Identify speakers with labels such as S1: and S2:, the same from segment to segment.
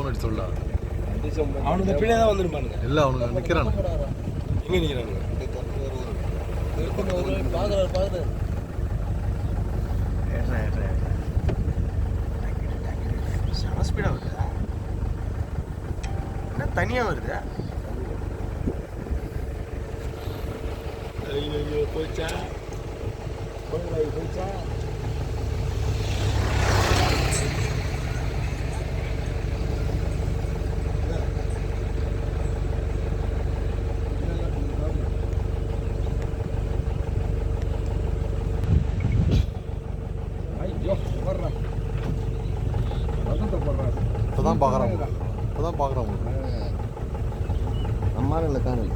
S1: அடிச்சு சொல்ல
S2: அவனுக்கு பின்னாடி தான் வந்துருப்பானுங்க.
S1: இல்லை அவனுங்க நிற்கிறானுங்க.
S2: எங்கே நிற்கிறானுங்க? பார்க்குறாரு செம ஸ்பீடாக வருதா? என்ன தனியாக வருதா? ஐயோ போச்சா போச்சா.
S1: இப்போதான் பார்க்குறான்
S3: அம்மா இல்லை காணல.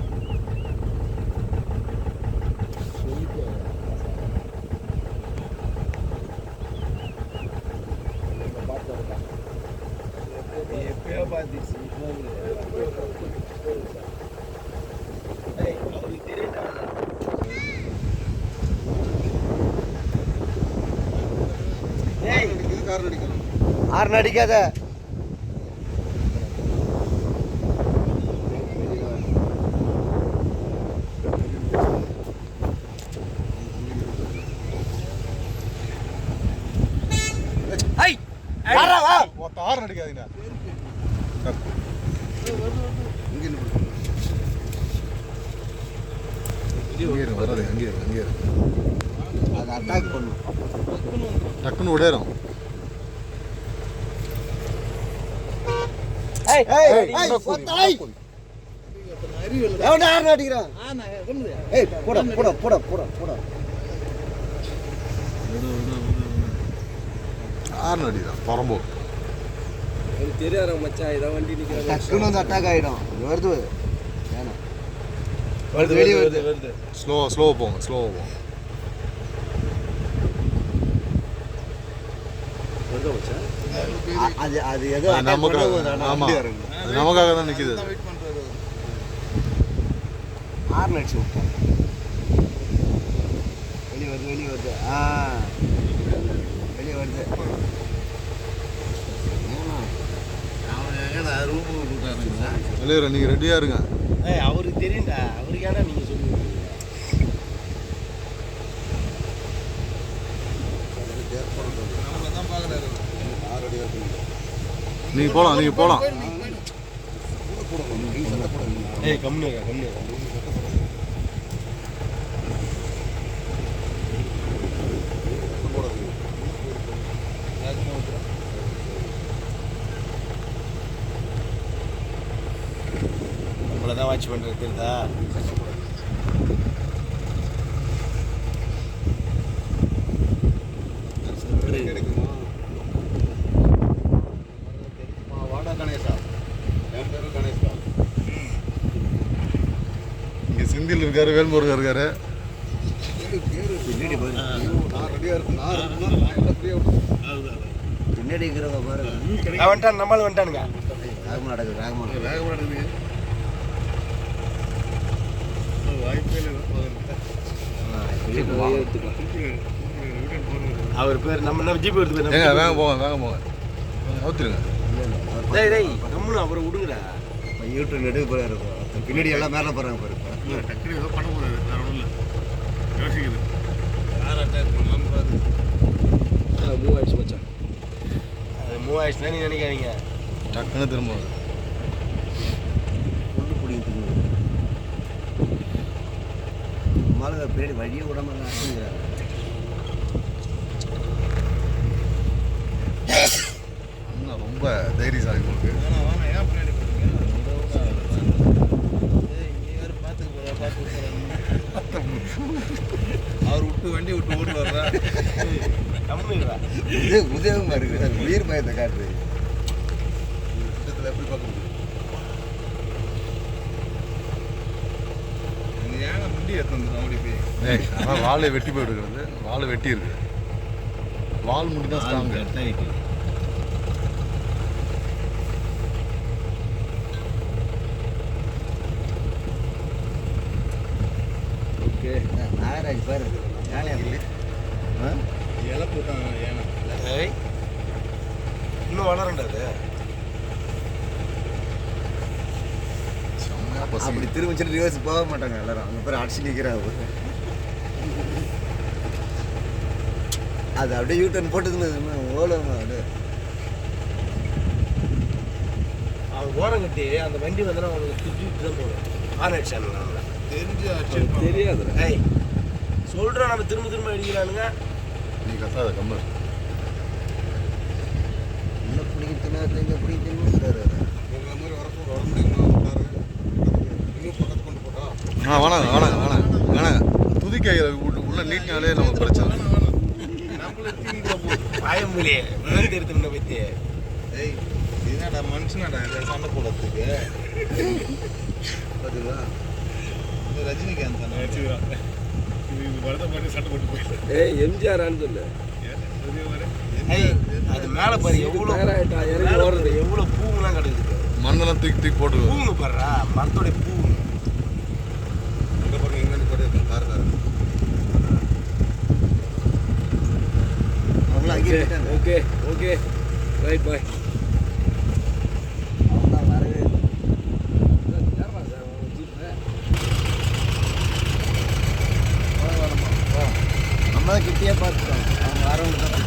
S2: எப்பயோ பார்த்துச்சு.
S3: ஆறு அடிக்காத.
S1: ஆறு அடிக்காதீங்க. வராது அங்கே
S3: அது அட்டாக் பண்ணும்.
S1: டக்குன்னு உடையிறோம். ஆறு அடிக்கிறான் பரம்போ.
S2: தெரியாத மச்சான் இதான் வண்டி நிற்கிறாங்க.
S3: டக்குன்னு வந்து அட்டாக் ஆகிடும். வருது
S2: வருது வெளியே வருது.
S1: ஸ்லோவாக போங்க.
S2: வருதா மச்சான்?
S3: அது எதோ
S1: நமக்காக தான் நிற்கிது.
S3: ஆறு அடிச்சு விட்டான். வெளியே வருது வெளியே வருது.
S1: வெளியே நீங்கள் ரெடியாக இருங்க.
S2: அவருக்கு தெரியும்டா. அவருக்கு ஏன்னா நீங்கள் சொல்லுவீங்க.
S1: நீங்கள் போகலாம்.
S2: கம்மியா நம்மளதான் வாட்ச் பண்ணுறது தெரியுதா?
S1: இங்கே செந்தில் இருக்காரு, வேல்முருகன் இருக்காரு.
S3: பின்னாடி இருக்கிறவங்க பாருங்க.
S2: வந்துட்டான். நம்மளும் வந்துட்டானுங்க.
S3: வேகமாக நடக்குது.
S2: அவர் பேர் நம்ம ஜிபி எடுத்து
S1: வேக போங்க அவுத்துருங்க.
S2: நம்மளும் அவரை விடுங்கடா.
S3: யூடியூப் நடுவு போல இருக்கும். பின்னாடி எல்லாம் மேலே போகிறாங்க பாருங்க.
S4: டக்குனு ஏதோ பண்ண போறாரு. வேற ஒன்றும் இல்லை. யோசிக்குது.
S2: யார் அட்டாக் பண்ணலாம்னு பாரு. மூவ் ஆயிடுச்சு மச்சான். அது மூவ் ஆயிடுச்சுன்னா நீ நினைக்காதீங்க.
S1: டக்குன்னு திரும்ப
S3: மாலை பின்னாடி வழியே விடாம அடிச்சுக்கிறாங்க.
S1: ரொம்ப தைரியசாலி உங்களுக்கு.
S4: ஏன் பின்னாடி போறீங்க? அவர் வண்டி விட்டு ஓட்டு வர்றா.
S3: இது உதயமா இருக்கு. உயிர் பயத்தை காட்டுது.
S4: எப்படி பார்க்க முடியும்? ஏங்க முண்டி எடுத்து அப்படி போய்
S1: ஆனால் வாழை வெட்டி போயிடுக்கிறது. வாழை வெட்டி இருக்கு. வால் முடி தான் ஸ்ட்ராங்.
S3: ஓகே நாகராஜ் பாரு. யானை
S4: இலை போட்டாங்க. ஏன்னா
S2: இன்னும் வளரண்டாது.
S3: அப்படி திரும்பிச்சிட்டு ரிவர்ஸ் போக மாட்டாங்க எல்லாரும் அங்கே பேர் அடிச்சு நிற்கிறாங்க. அது அப்படியே யூட்டர்ன் போட்டுதுன்னு ஓடுவாங்க அப்படியே.
S2: அவன் ஓரம் கட்டி அந்த வண்டி வந்து அவனுக்கு சுற்றிட்டு தான் போவேன். ஆர்எட் சேனல்
S4: தெரிஞ்சு
S5: தெரியாது.
S2: ஏய் சொல்கிறோம், நம்ம திரும்ப திரும்ப அடிக்கிறானுங்க.
S1: நீ கத்தாத கம்மர்.
S3: என்ன பிடிக்குதுன்னா எங்கே பிடிக்குதுன்னு
S4: உங்களை மாதிரி வரப்போ வர முடியுமா இன்னும் பக்கத்து கொண்டு போட்டா
S1: வேணாங்க துதிக்கை உள்ள நீட்டினாலே நம்ம பிரச்சனை.
S4: நம்மள தீங்கிற போது
S2: பாயமொழியே விழுந்து எடுத்துன பற்றி
S4: ஏய் என்னடா மனுஷனாடா இதை சண்டை போடுறதுக்கு
S3: பார்த்தீங்களா?
S4: இந்த ரஜினிகாந்த் தானே இது வரத மாதிரி சண்டை போட்டு போயிடலாம்.
S5: ஏய் எம்ஜிஆரான்னு சொல்லு.
S2: ஏய் அது மேலே பாரு எவ்வளோ
S5: நேராயிட்டா இறங்கி ஓடுறது.
S2: எவ்வளோ பூங்கெல்லாம் கிடக்குது.
S1: மண்ணெல்லாம் தூக்கி போட்டு
S2: பூங்க பாடுறா மரத்தோடைய பூ.
S4: இங்கே பாருங்க எங்கே போட்டு கார்
S3: அவங்களும் அங்கேயே போயிட்டாங்க.
S5: Okay okay right bye.
S3: நம்ம தான் கிட்டியே பார்த்துட்டோம். அவங்க வரவங்க தான்